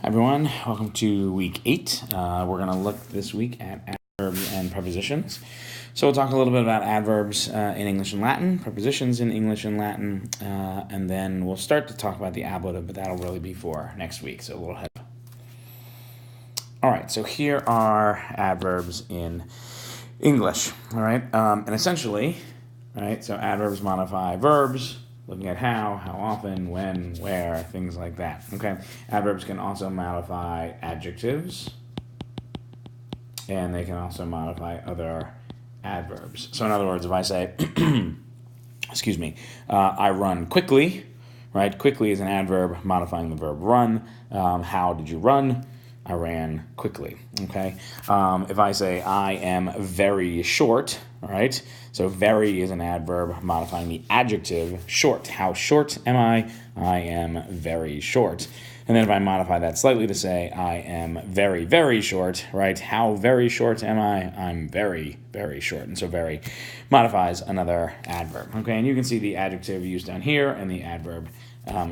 Everyone, welcome to week 8. We're going to look this week at adverbs and prepositions. So we'll talk a little bit about adverbs in English and Latin, prepositions in English and Latin, and then we'll start to talk about the ablative, but that'll really be for next week, so a little head up. All right, so here are adverbs in English, all right? And essentially, right, so adverbs modify verbs, looking at how often, when, where, things like that, okay? Adverbs can also modify adjectives, and they can also modify other adverbs. So in other words, if I say, excuse me, I run quickly, right? Quickly is an adverb modifying the verb run. How did you run? I ran quickly, okay? If I say I am very short, all right? So very is an adverb modifying the adjective short. How short am I? I am very short. And then if I modify that slightly to say I am very, very short, right? How very short am I? I'm very, very short. And so very modifies another adverb, okay? And you can see the adjective used down here and the adverb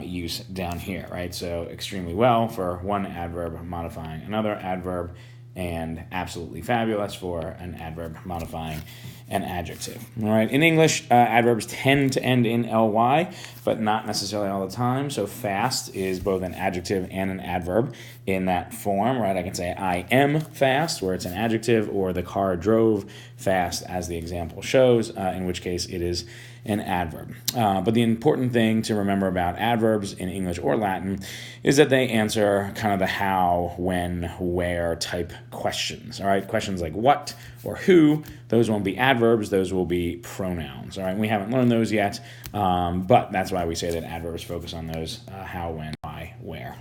use down here, right? So extremely well for one adverb modifying another adverb, and absolutely fabulous for an adverb modifying an adjective. All right. In English, adverbs tend to end in ly, but not necessarily all the time. So fast is both an adjective and an adverb in that form, right? I can say I am fast, where it's an adjective, or the car drove fast, as the example shows, in which case it is an adverb. But the important thing to remember about adverbs in English or Latin is that they answer kind of the how, when, where type questions. All right, questions like what or who, those won't be adverbs, those will be pronouns. All right, we haven't learned those yet, but that's why we say that adverbs focus on those how, when, why, where.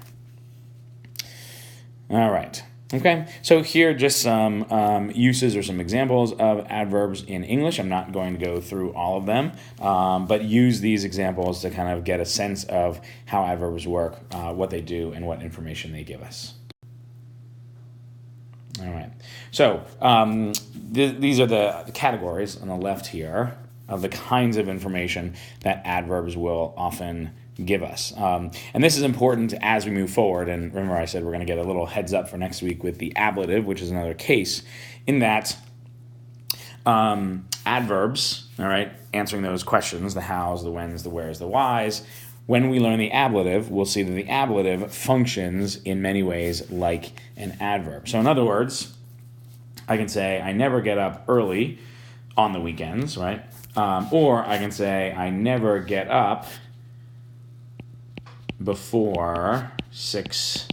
All right. Okay, so here just some uses or some examples of adverbs in English. I'm not going to go through all of them, but use these examples to kind of get a sense of how adverbs work, what they do, and what information they give us. All right, so these are the categories on the left here of the kinds of information that adverbs will often give us. And this is important as we move forward. And remember, I said we're going to get a little heads up for next week with the ablative, which is another case, in that adverbs, all right, answering those questions, the hows, the whens, the wheres, the whys. When we learn the ablative, we'll see that the ablative functions in many ways like an adverb. So in other words, I can say I never get up early on the weekends, right? Or I can say I never get up before 6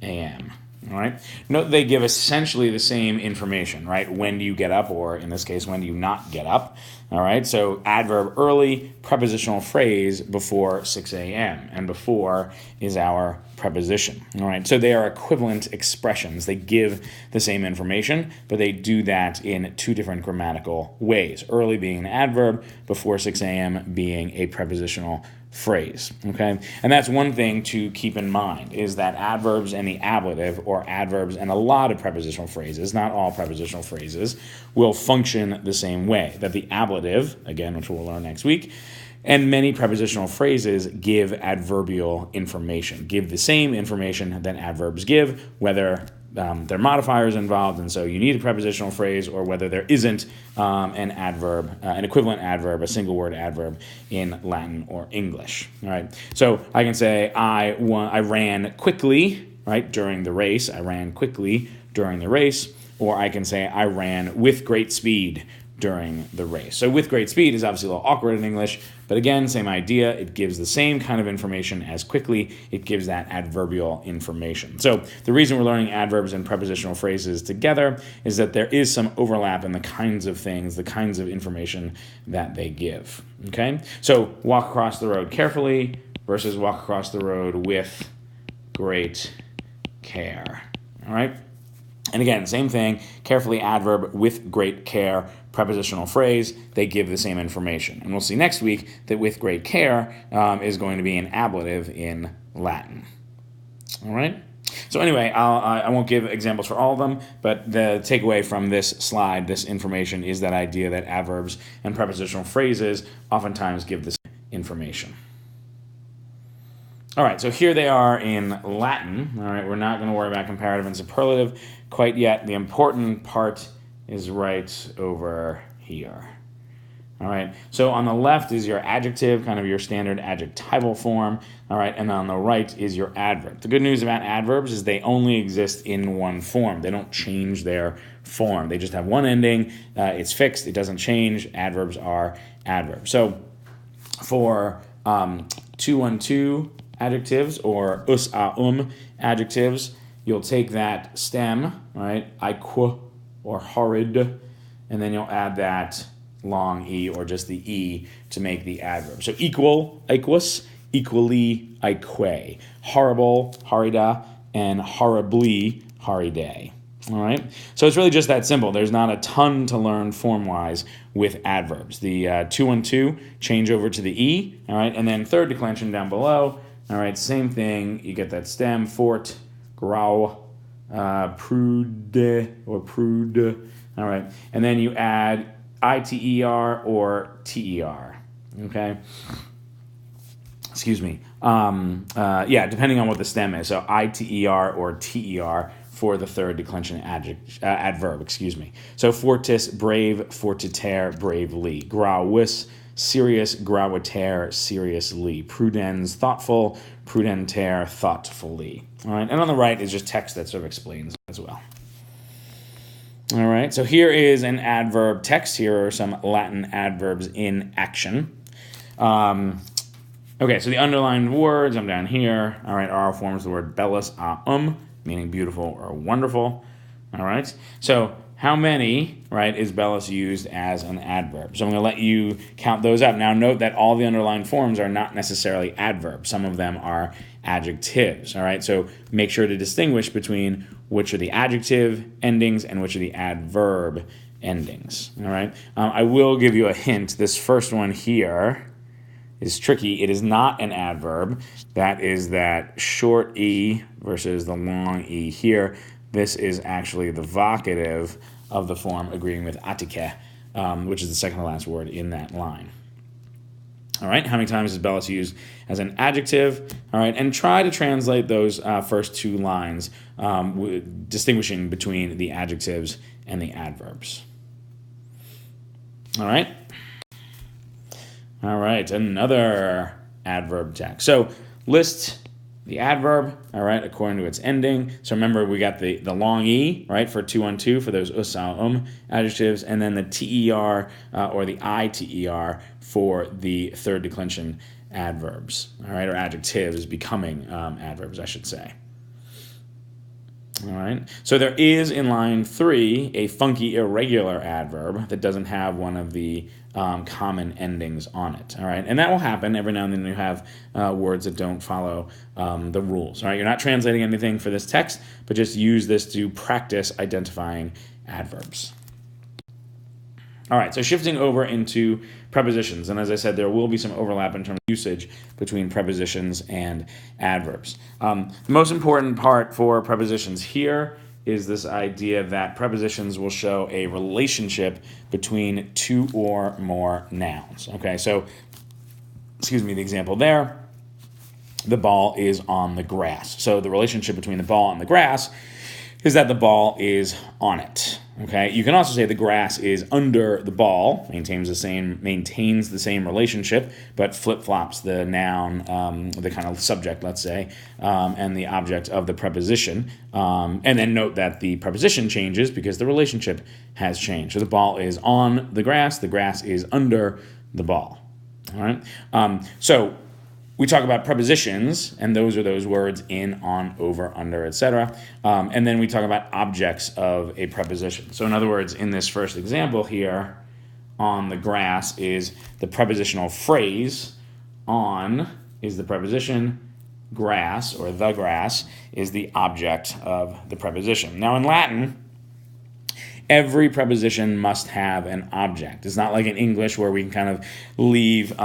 a.m. All right. Note they give essentially the same information, right? When do you get up, or in this case, when do you not get up? All right. So adverb early, prepositional phrase before 6 a.m. and before is our preposition. All right. So they are equivalent expressions. They give the same information, but they do that in two different grammatical ways. Early being an adverb, before 6 a.m. being a prepositional phrase, okay? And that's one thing to keep in mind, is that adverbs and the ablative, or adverbs and a lot of prepositional phrases, not all prepositional phrases, will function the same way. That the ablative, again, which we'll learn next week, and many prepositional phrases give adverbial information, give the same information that adverbs give, whether there are modifiers involved, and so you need a prepositional phrase, or whether there isn't an adverb, an equivalent adverb, a single word adverb in Latin or English. All right. So I can say I ran quickly, right, during the race. I ran quickly during the race, or I can say I ran with great speed during the race. So with great speed is obviously a little awkward in English, but again, same idea. It gives the same kind of information as quickly. It gives that adverbial information. So the reason we're learning adverbs and prepositional phrases together is that there is some overlap in the kinds of things, the kinds of information that they give. Okay? So walk across the road carefully versus walk across the road with great care. All right? And again, same thing, carefully adverb, with great care, prepositional phrase, they give the same information. And we'll see next week that with great care is going to be an ablative in Latin. All right? So anyway, I won't give examples for all of them, but the takeaway from this slide, this information, is that idea that adverbs and prepositional phrases oftentimes give this information. All right, so here they are in Latin. All right, we're not going to worry about comparative and superlative quite yet. The important part is right over here. All right, so on the left is your adjective, kind of your standard adjectival form. All right, and on the right is your adverb. The good news about adverbs is they only exist in one form. They don't change their form. They just have one ending. It's fixed. It doesn't change. Adverbs are adverbs. So for 212 adjectives or adjectives, you'll take that stem, right, iqu or horrid, and then you'll add that long e or just the e to make the adverb. So equal, equus, equally, ique, horrible, horrida, and horribly, horridae. All right, so it's really just that simple. There's not a ton to learn form-wise with adverbs. The 212 change over to the e, all right, and then third declension down below. All right, same thing. You get that stem, fort, grau, prude or prude. All right, and then you add iter or ter. Okay. Excuse me. Yeah, depending on what the stem is. So iter or ter for the third declension adverb. Excuse me. So fortis, brave, fortiter, bravely. Grauis, serious, grauiter, seriously. Prudens, thoughtful, prudenter, thoughtfully. All right, and on the right is just text that sort of explains as well. All right, so here is an adverb text. Here are some Latin adverbs in action. Okay, so the underlined words, I'm down here, all right, are all forms of the word bellus meaning beautiful or wonderful, all right? So how many, right, is bellus used as an adverb? So I'm going to let you count those up. Now note that all the underlined forms are not necessarily adverbs. Some of them are adjectives, all right? So make sure to distinguish between which are the adjective endings and which are the adverb endings, all right? I will give you a hint. This first one here is tricky. It is not an adverb. That is that short E versus the long E here. This is actually the vocative of the form agreeing with atike, which is the second to last word in that line. All right, how many times is bellus used as an adjective? All right, and try to translate those first two lines, distinguishing between the adjectives and the adverbs. All right. All right, another adverb text. So list the adverb, all right, according to its ending. So remember, we got the long E, right, for 212 for those adjectives, and then the ter or the iter for the third declension adverbs, all right, or adjectives becoming adverbs, I should say. All right, so there is in line 3 a funky irregular adverb that doesn't have one of the common endings on it. All right, and that will happen every now and then. You have words that don't follow the rules. All right, you're not translating anything for this text, but just use this to practice identifying adverbs. All right, so shifting over into prepositions, and as I said, there will be some overlap in terms of usage between prepositions and adverbs. The most important part for prepositions here is this idea that prepositions will show a relationship between two or more nouns. Okay, so, excuse me, the example there, the ball is on the grass. So the relationship between the ball and the grass is that the ball is on it. Okay, you can also say the grass is under the ball, maintains the same relationship, but flip-flops the noun, the kind of subject, let's say, and the object of the preposition. And then note that the preposition changes because the relationship has changed. So the ball is on the grass is under the ball. All right. So we talk about prepositions, and those are those words in, on, over, under, etc. And then we talk about objects of a preposition. So in other words, in this first example here, on the grass is the prepositional phrase, on is the preposition, grass, or the grass, is the object of the preposition. Now in Latin, every preposition must have an object. It's not like in English where we can kind of leave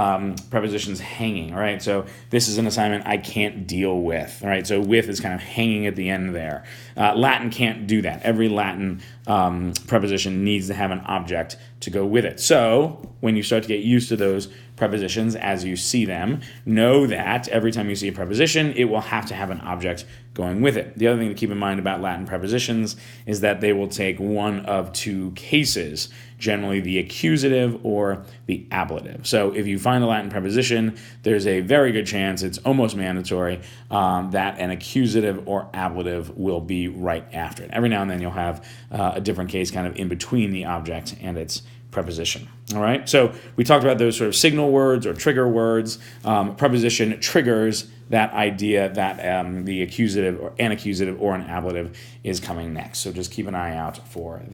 prepositions hanging, all right? So this is an assignment I can't deal with, all right? So with is kind of hanging at the end there. Latin can't do that. Every Latin preposition needs to have an object to go with it. So when you start to get used to those prepositions as you see them. Know that every time you see a preposition, it will have to have an object going with it. The other thing to keep in mind about Latin prepositions is that they will take one of two cases, generally the accusative or the ablative. So if you find a Latin preposition, there's a very good chance, it's almost mandatory, that an accusative or ablative will be right after it. Every now and then you'll have a different case kind of in between the object and its preposition. All right, so we talked about those sort of signal words or trigger words. Preposition triggers that idea that the accusative or an accusative or an ablative is coming next. So just keep an eye out for it.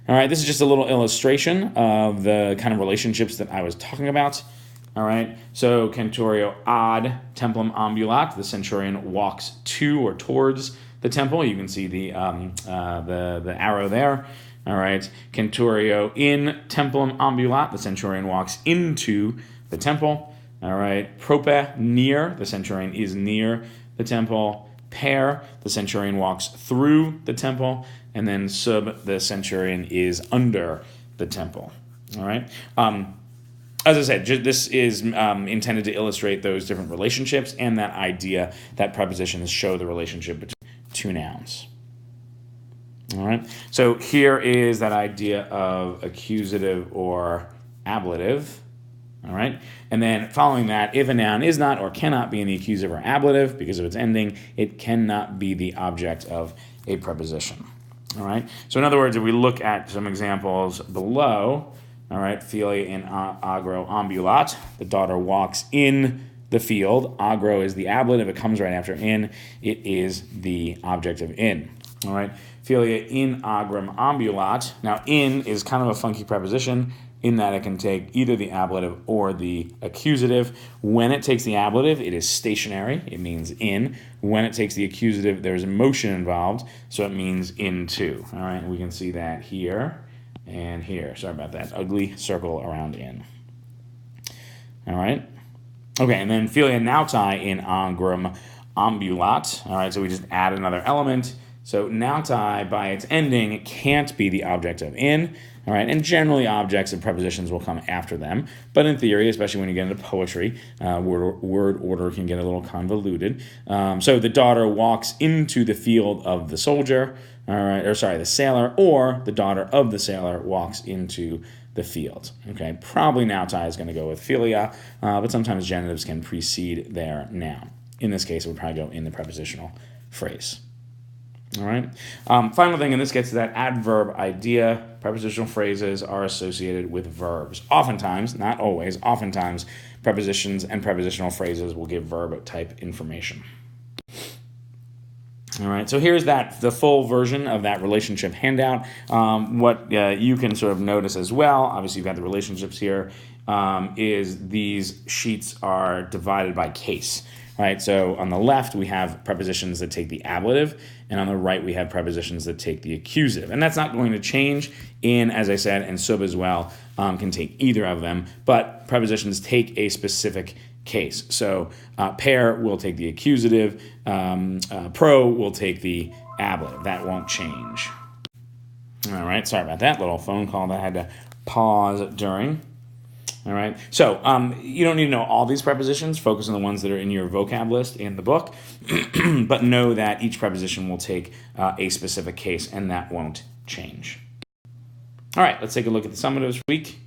All right, this is just a little illustration of the kind of relationships that I was talking about. All right, so Centurio ad templum ambulat, the centurion walks to or towards the temple. You can see the arrow there. All right, Centurio in templum ambulat, the centurion walks into the temple. All right, prope, near, the centurion is near the temple. Per, the centurion walks through the temple. And then sub, the centurion is under the temple. All right. As I said, this is intended to illustrate those different relationships and that idea that prepositions show the relationship between two nouns. All right. So here is that idea of accusative or ablative. All right. And then following that, if a noun is not or cannot be in the accusative or ablative because of its ending, it cannot be the object of a preposition. All right. So in other words, if we look at some examples below, all right, filia in agro ambulat, the daughter walks in the field. Agro is the ablative. It comes right after in. It is the object of in. All right. Filia in agram ambulat. Now, in is kind of a funky preposition in that it can take either the ablative or the accusative. When it takes the ablative, it is stationary. It means in. When it takes the accusative, there's motion involved, so it means into. All right, we can see that here and here. Sorry about that ugly circle around in. All right. Okay, and then filia nautai in angram ambulat. All right, so we just add another element. So nautai, by its ending, it can't be the object of in. All right, and generally objects and prepositions will come after them. But in theory, especially when you get into poetry, word order can get a little convoluted. So the daughter walks into the field of the soldier, all right, or sorry, the sailor, or the daughter of the sailor walks into the field. Okay, probably nautai is going to go with filia, but sometimes genitives can precede their noun. In this case, it would probably go in the prepositional phrase. All right. Final thing, and this gets to that adverb idea. Prepositional phrases are associated with verbs. Oftentimes, not always, oftentimes, prepositions and prepositional phrases will give verb type information. All right, so here's the full version of that relationship handout. What you can sort of notice as well, obviously you've got the relationships here, is these sheets are divided by case. Right, so on the left we have prepositions that take the ablative, and on the right we have prepositions that take the accusative. And that's not going to change in, as I said, and sub as well can take either of them, but prepositions take a specific case. So per will take the accusative, pro will take the ablative. That won't change. All right, sorry about that little phone call that I had to pause during. All right, so you don't need to know all these prepositions. Focus on the ones that are in your vocab list in the book, but know that each preposition will take a specific case, and that won't change. All right, let's take a look at the summatives for the week.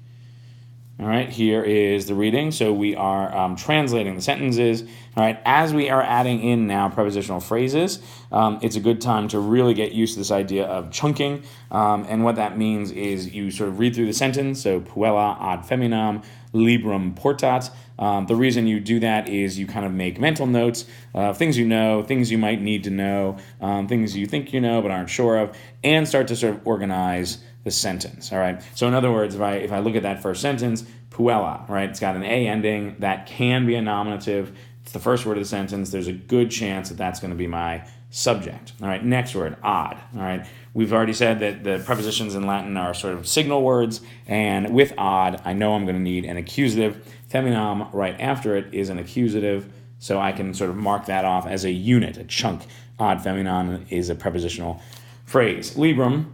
All right, here is the reading. So we are translating the sentences. All right, as we are adding in now prepositional phrases, it's a good time to really get used to this idea of chunking. And what that means is you sort of read through the sentence. So puella ad feminam librum portat. The reason you do that is you kind of make mental notes of things you know, things you might need to know, things you think you know but aren't sure of, and start to sort of organize the sentence. All right. So in other words, if I look at that first sentence, puella, right? It's got an a ending. That can be a nominative. It's the first word of the sentence. There's a good chance that that's going to be my subject. All right. Next word, ad. All right. We've already said that the prepositions in Latin are sort of signal words, and with ad, I know I'm going to need an accusative. Feminam right after it is an accusative, so I can sort of mark that off as a unit, a chunk. Ad feminam is a prepositional phrase. Librum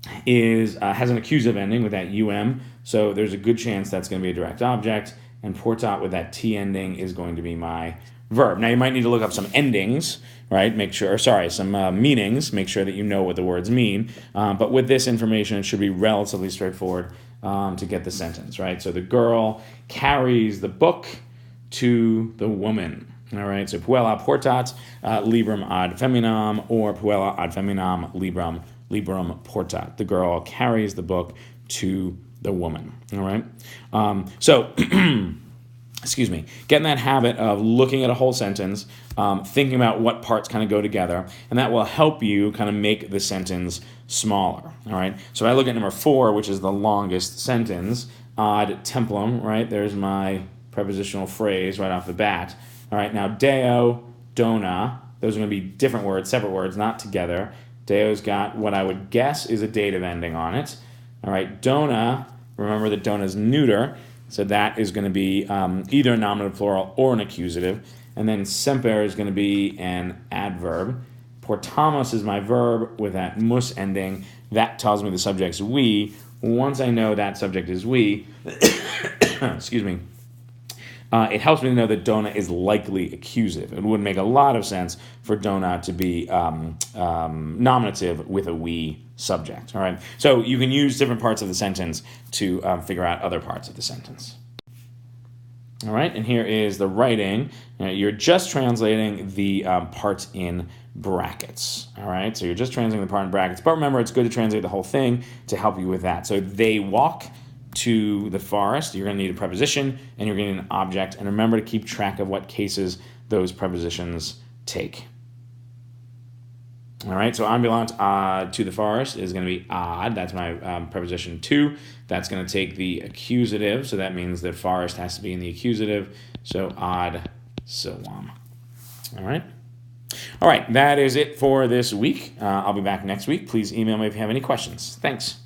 has an accusative ending with that um. So there's a good chance that's going to be a direct object, and portat with that T ending is going to be my verb. Now you might need to look up some endings, right? Make sure, some meanings, make sure that you know what the words mean. But with this information, it should be relatively straightforward to get the sentence, right? So the girl carries the book to the woman. All right, so puella portat librum ad feminam, or puella ad feminam librum portat. The girl carries the book to the woman. All right, so excuse me, get in that habit of looking at a whole sentence, thinking about what parts kind of go together, and that will help you kind of make the sentence smaller. All right, so I look at number 4, which is the longest sentence, ad templum, right? There's my prepositional phrase right off the bat. All right, now deo, dona, those are going to be different words, separate words, not together. Deo's got what I would guess is a dative ending on it. All right, dona, remember that dona is neuter, so that is going to be either a nominative plural or an accusative. And then semper is going to be an adverb. Portamos is my verb with that mus ending. That tells me the subject's we. Once I know that subject is we, excuse me, it helps me to know that dona is likely accusative. It would make a lot of sense for dona to be nominative with a we subject. All right, so you can use different parts of the sentence to figure out other parts of the sentence. All right, and here is the writing. You're just translating the parts in brackets. All right, so you're just translating the part in brackets. But remember, it's good to translate the whole thing to help you with that. So they walk to the forest. You're going to need a preposition, and you're going to need an object. And remember to keep track of what cases those prepositions take. All right, so ambulant to the forest is going to be ad. That's my preposition to. That's going to take the accusative, so that means that forest has to be in the accusative. So ad silvam. All right. All right, that is it for this week. I'll be back next week. Please email me if you have any questions. Thanks.